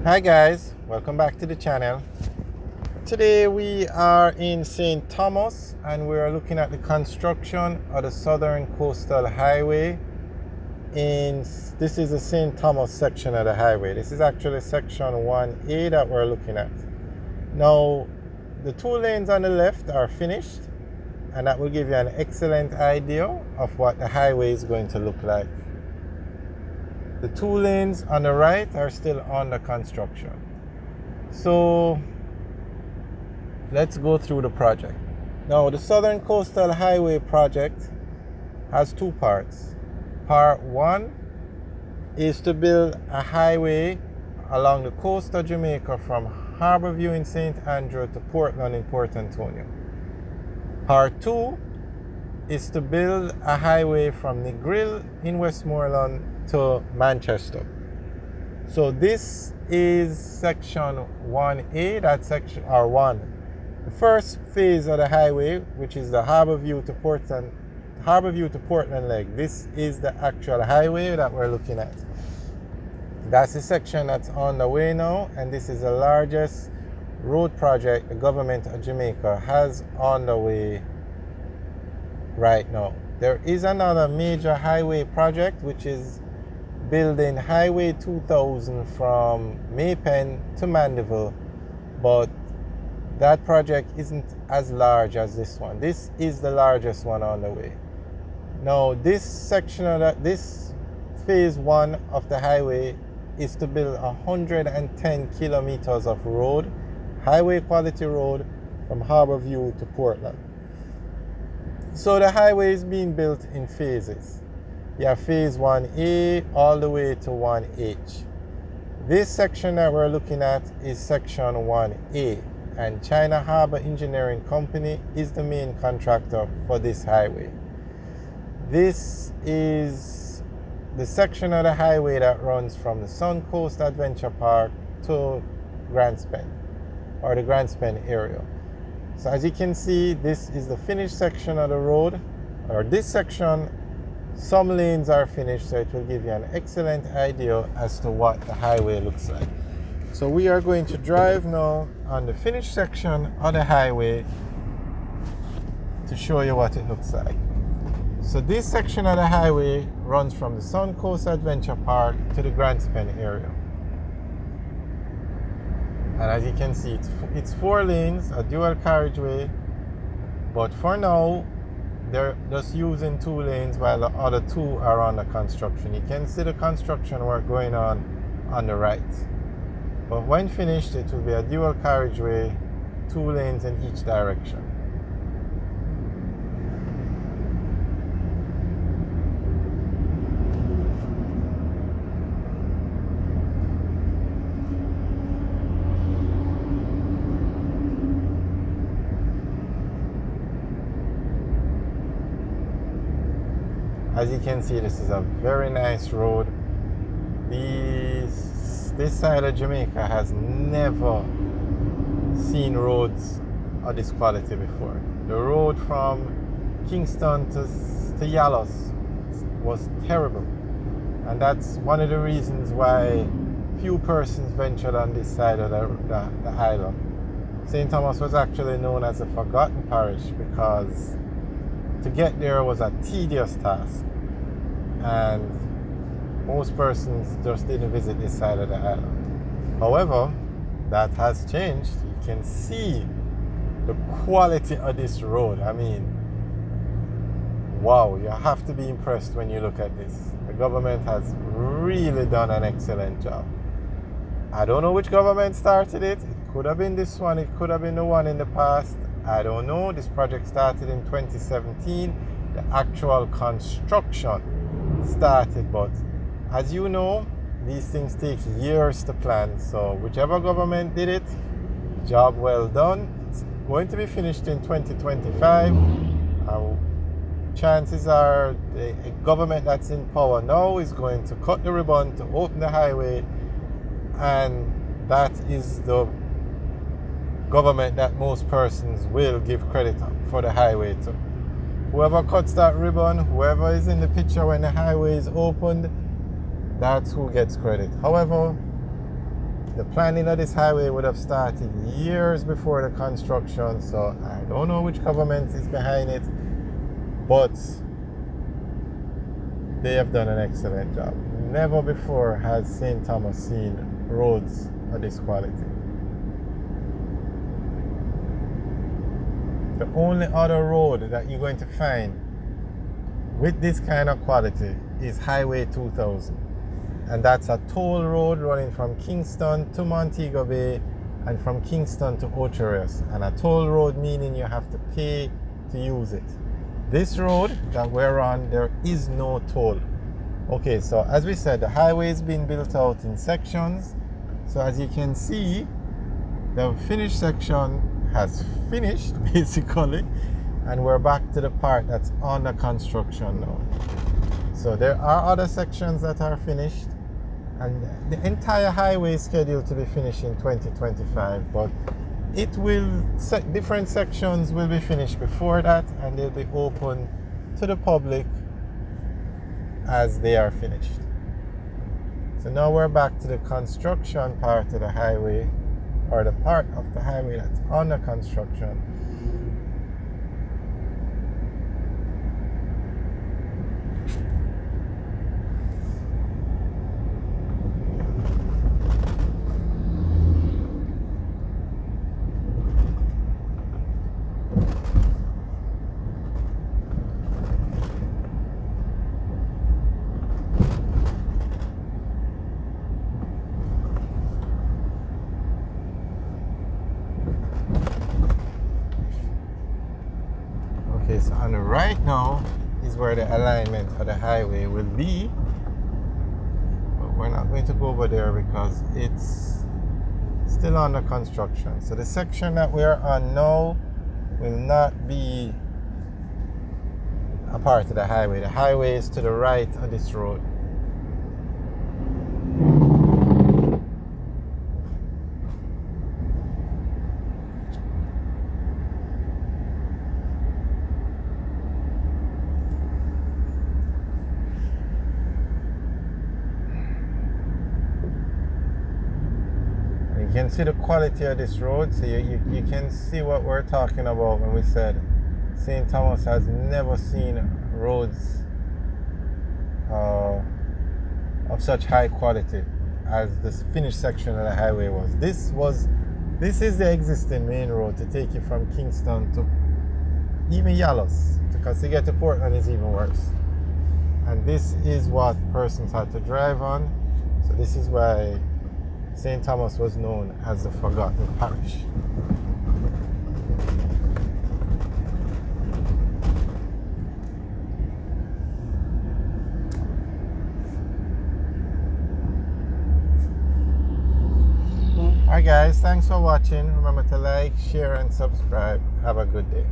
Hi guys, welcome back to the channel. Today we are in St. Thomas and we are looking at the construction of the Southern Coastal Highway. This is the St. Thomas section of the highway. This is actually section 1A that we're looking at. Now, the 2 lanes on the left are finished, and that will give you an excellent idea of what the highway is going to look like. The 2 lanes on the right are still under construction. So let's go through the project. Now, the Southern Coastal Highway project has 2 parts. Part 1 is to build a highway along the coast of Jamaica from Harborview in St. Andrew to Portland in Port Antonio. Part 2 is to build a highway from Negril in Westmoreland to Manchester. So this is section 1A, that's section R1. The first phase of the highway, which is the Harborview to Portland leg. This is the actual highway that we're looking at. That's the section that's on the way now, and this is the largest road project the government of Jamaica has on the way right now. There is another major highway project which is building Highway 2000 from Maypen to Mandeville, but that project isn't as large as this one. This is the largest one on the way. Now, this section of this phase 1 of the highway is to build 110 kilometers of road, highway quality road from Harborview to Portland. So the highway is being built in phases. You have phase 1A all the way to 1H. This section that we're looking at is section 1A, and China Harbour Engineering Company is the main contractor for this highway. This is the section of the highway that runs from the Sun Coast Adventure Park to Grand Spend, or the Grand Spend area. So as you can see, this is the finished section of the road, or this section. Some lanes are finished, so it will give you an excellent idea as to what the highway looks like. So we are going to drive now on the finished section of the highway to show you what it looks like. So this section of the highway runs from the Sun Coast Adventure Park to the Grand Spend area. And as you can see, it's 4 lanes, a dual carriageway, but for now, they're just using 2 lanes while the other 2 are under construction. You can see the construction work going on the right. But when finished, it will be a dual carriageway, 2 lanes in each direction. As you can see, this is a very nice road. This side of Jamaica has never seen roads of this quality before. The road from Kingston to Yalos was terrible, and that's one of the reasons why few persons ventured on this side of the island. St. Thomas was actually known as a forgotten parish because to get there was a tedious task, and most persons just didn't visit this side of the island. However, that has changed. You can see the quality of this road. I mean, wow, you have to be impressed when you look at this. The government has really done an excellent job. I don't know which government started it. It could have been this one, it could have been the one in the past. I don't know. This project started in 2017. The actual construction started, but as you know, these things take years to plan. So whichever government did it, job well done. It's going to be finished in 2025. Chances are the government that's in power now is going to cut the ribbon to open the highway, and that is the government that most persons will give credit for the highway to. Whoever cuts that ribbon, whoever is in the picture when the highway is opened, that's who gets credit. However, The planning of this highway would have started years before the construction, so I don't know which government is behind it, but they have done an excellent job. Never before has St. Thomas seen roads of this quality. The only other road that you're going to find with this kind of quality is Highway 2000. And that's a toll road running from Kingston to Montego Bay and from Kingston to Ocherous. And a toll road meaning you have to pay to use it. This road that we're on, there is no toll. Okay, so as we said, the highway is being built out in sections. So as you can see, the finished section has finished basically, and we're back to the part that's under construction now. So there are other sections that are finished, and the entire highway is scheduled to be finished in 2025, but it will, different sections will be finished before that, and they'll be open to the public as they are finished. So now we're back to the construction part of the highway, or the part of the highway that's under construction. Okay, so on the right now is where the alignment for the highway will be, but we're not going to go over there because it's still under construction. So the section that we're on now will not be a part of the highway. The highway is to the right of this road. You can see the quality of this road, so you can see what we're talking about when we said St. Thomas has never seen roads of such high quality as this finished section of the highway was. This is the existing main road to take you from Kingston to even Yallos, because to get to Portland is even worse. And this is what persons had to drive on, so this is why St. Thomas was known as the Forgotten Parish. Alright guys, thanks for watching. Remember to like, share and subscribe. Have a good day.